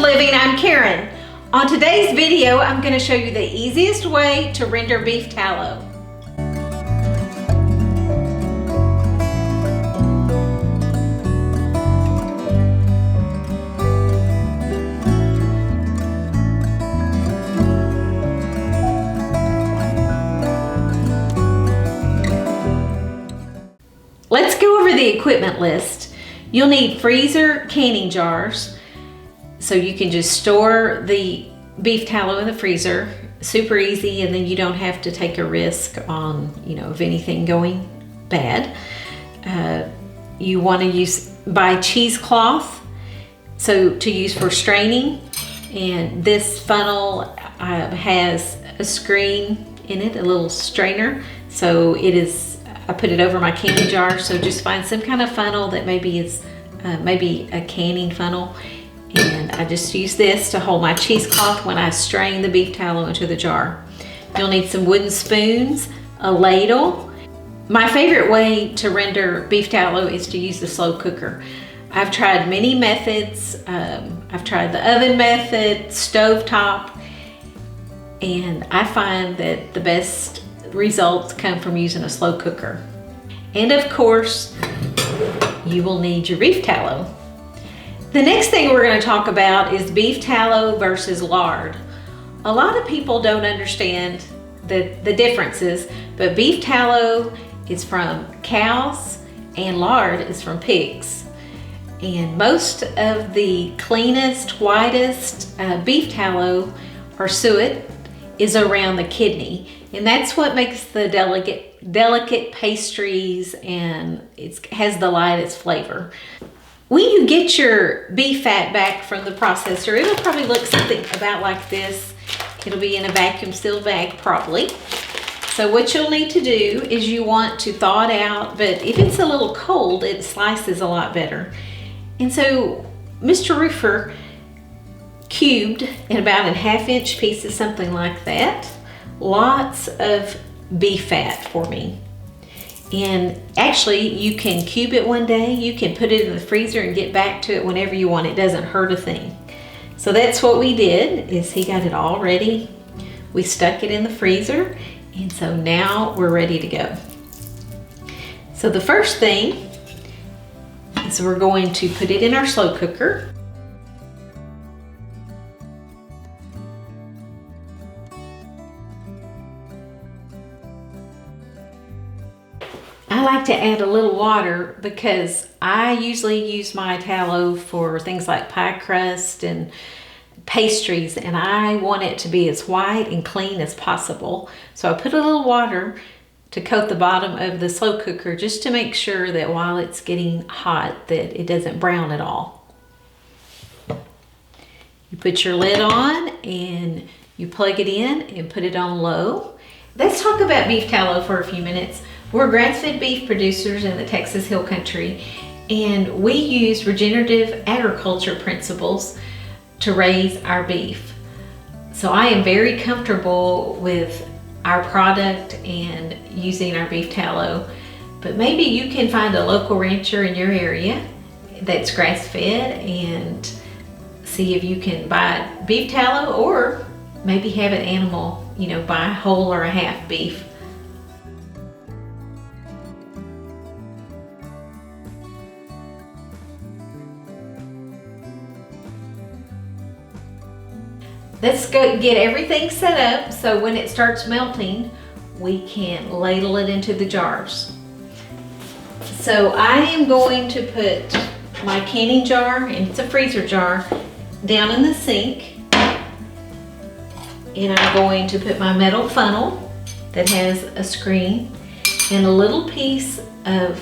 Living, I'm Karen. On today's video, I'm going to show you the easiest way to render beef tallow. Let's go over the equipment list. You'll need freezer canning jars, so you can just store the beef tallow in the freezer. Super easy, and then you don't have to take a risk on, of anything going bad. You want to buy cheesecloth, so to use for straining. And this funnel has a screen in it, a little strainer. So I put it over my canning jar. So just find some kind of funnel that maybe is maybe a canning funnel. And I just use this to hold my cheesecloth when I strain the beef tallow into the jar. You'll need some wooden spoons, a ladle. My favorite way to render beef tallow is to use the slow cooker. I've tried many methods. I've tried the oven method, stovetop, and I find that the best results come from using a slow cooker. And of course, you will need your beef tallow. The next thing we're going to talk about is beef tallow versus lard. A lot of people don't understand the differences, but beef tallow is from cows and lard is from pigs. And most of the cleanest, whitest beef tallow or suet is around the kidney. And that's what makes the delicate pastries, and it has the lightest flavor. When you get your beef fat back from the processor, it'll probably look something about like this. It'll be in a vacuum sealed bag probably. So what you'll need to do is you want to thaw it out, but if it's a little cold, it slices a lot better. And so Mr. Roofer cubed in about in 1/2-inch pieces, something like that, lots of beef fat for me. And actually, you can cube it one day, you can put it in the freezer and get back to it whenever you want. It doesn't hurt a thing. So that's what we did, is he got it all ready. We stuck it in the freezer, and so now we're ready to go. So the first thing is we're going to put it in our slow cooker. I like to add a little water because I usually use my tallow for things like pie crust and pastries, and I want it to be as white and clean as possible. So I put a little water to coat the bottom of the slow cooker just to make sure that while it's getting hot that it doesn't brown at all. You put your lid on and you plug it in and put it on low. Let's talk about beef tallow for a few minutes. We're grass-fed beef producers in the Texas Hill Country, and we use regenerative agriculture principles to raise our beef. So I am very comfortable with our product and using our beef tallow, but maybe you can find a local rancher in your area that's grass-fed and see if you can buy beef tallow, or maybe have an animal, buy a whole or a half beef. Let's go get everything set up so when it starts melting, we can ladle it into the jars. So I am going to put my canning jar, and it's a freezer jar, down in the sink. And I'm going to put my metal funnel that has a screen and a little piece of,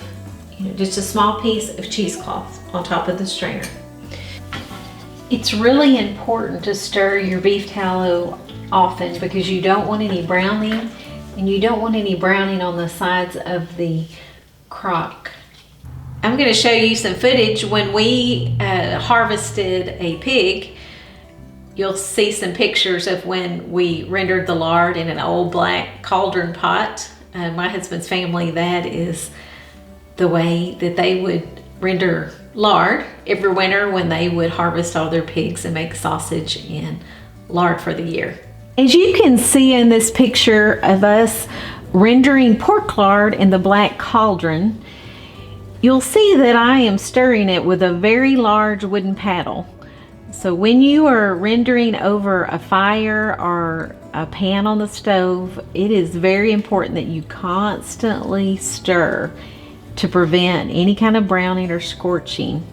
just a small piece of cheesecloth on top of the strainer. It's really important to stir your beef tallow often because you don't want any browning, and you don't want any browning on the sides of the crock. I'm going to show you some footage when we harvested a pig. You'll see some pictures of when we rendered the lard in an old black cauldron pot. My husband's family, that is the way that they would render lard every winter when they would harvest all their pigs and make sausage and lard for the year. As you can see in this picture of us rendering pork lard in the black cauldron, you'll see that I am stirring it with a very large wooden paddle. So when you are rendering over a fire or a pan on the stove, it is very important that you constantly stir to prevent any kind of browning or scorching.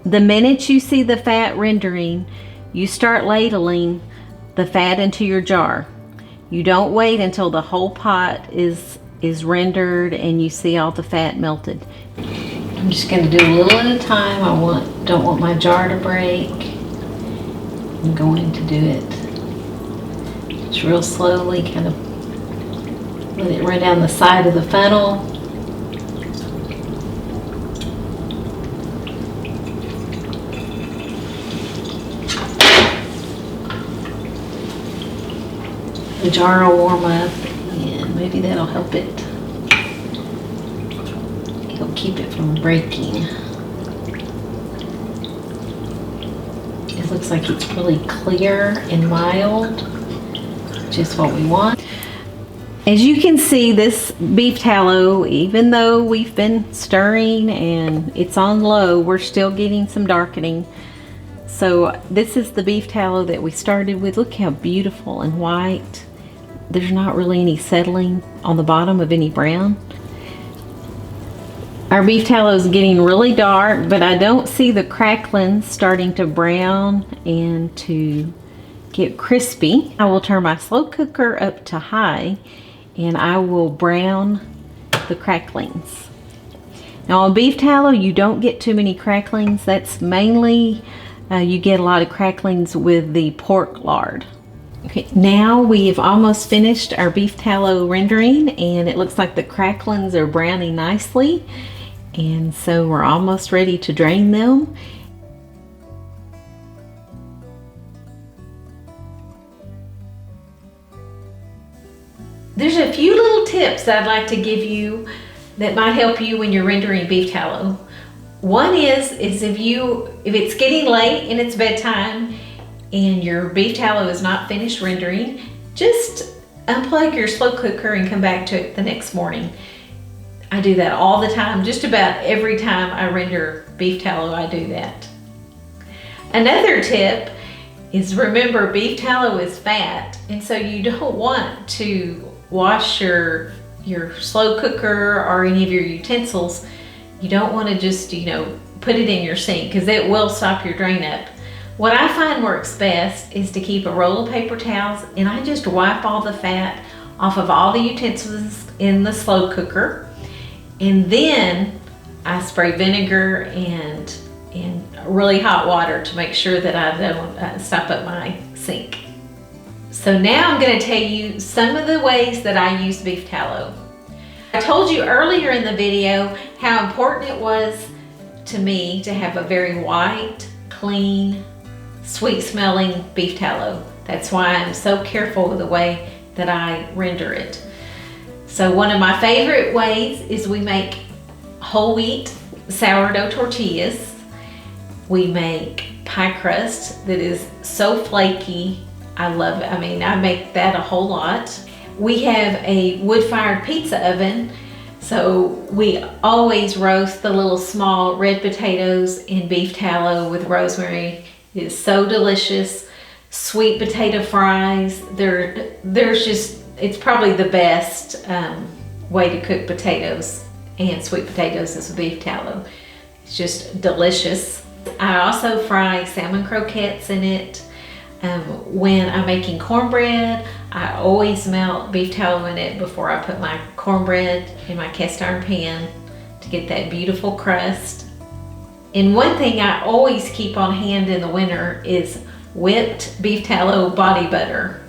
The minute you see the fat rendering, you start ladling the fat into your jar. You don't wait until the whole pot is rendered and you see all the fat melted. I'm just going to do a little at a time. Don't want my jar to break. I'm going to do it just real slowly, kind of let it run down the side of the funnel. The jar will warm up and maybe that'll help it. It'll keep it from breaking. It looks like it's really clear and mild, just what we want. As you can see, this beef tallow, even though we've been stirring and it's on low, we're still getting some darkening. So this is the beef tallow that we started with. Look how beautiful and white. There's not really any settling on the bottom of any brown. Our beef tallow is getting really dark, but I don't see the cracklings starting to brown and to get crispy. I will turn my slow cooker up to high and I will brown the cracklings. Now on beef tallow, you don't get too many cracklings. That's mainly, you get a lot of cracklings with the pork lard. Okay, now we've almost finished our beef tallow rendering and it looks like the cracklings are browning nicely. And so we're almost ready to drain them. There's a few little tips that I'd like to give you that might help you when you're rendering beef tallow. One is if it's getting late and it's bedtime and your beef tallow is not finished rendering, just unplug your slow cooker and come back to it the next morning. I do that all the time. Just about every time I render beef tallow, I do that. Another tip is remember beef tallow is fat, and so you don't want to wash your slow cooker or any of your utensils. You don't want to just, put it in your sink because it will stop your drain up. What I find works best is to keep a roll of paper towels and I just wipe all the fat off of all the utensils in the slow cooker. And then I spray vinegar and really hot water to make sure that I don't stop up my sink. So now I'm going to tell you some of the ways that I use beef tallow. I told you earlier in the video how important it was to me to have a very white, clean, sweet smelling beef tallow. That's why I'm so careful with the way that I render it. So one of my favorite ways is we make whole wheat sourdough tortillas. We make pie crust that is so flaky. I love it. I mean, I make that a whole lot. We have a wood-fired pizza oven, so we always roast the little small red potatoes in beef tallow with rosemary. It is so delicious. Sweet potato fries. It's probably the best way to cook potatoes and sweet potatoes is beef tallow. It's just delicious. I also fry salmon croquettes in it. When I'm making cornbread, I always melt beef tallow in it before I put my cornbread in my cast iron pan to get that beautiful crust. And one thing I always keep on hand in the winter is whipped beef tallow body butter.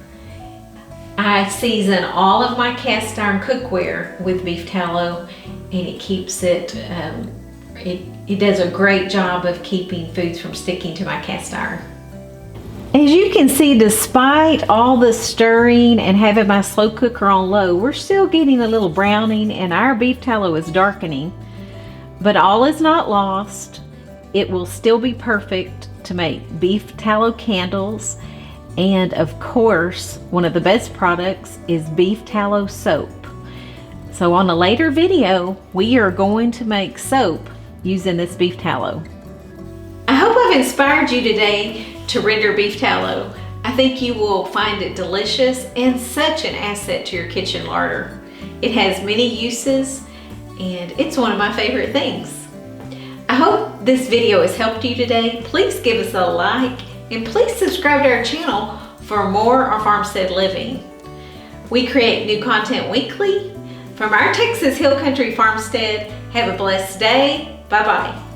I season all of my cast iron cookware with beef tallow and it keeps it, it does a great job of keeping foods from sticking to my cast iron. As you can see, despite all the stirring and having my slow cooker on low, we're still getting a little browning and our beef tallow is darkening. But all is not lost. it will still be perfect to make beef tallow candles. And of course, one of the best products is beef tallow soap. So on a later video, we are going to make soap using this beef tallow. I hope I've inspired you today to render beef tallow. I think you will find it delicious and such an asset to your kitchen larder. It has many uses and it's one of my favorite things. I hope this video has helped you today. Please give us a like and please subscribe to our channel for more on farmstead living. We create new content weekly from our Texas Hill Country farmstead. Have a blessed day. Bye-bye.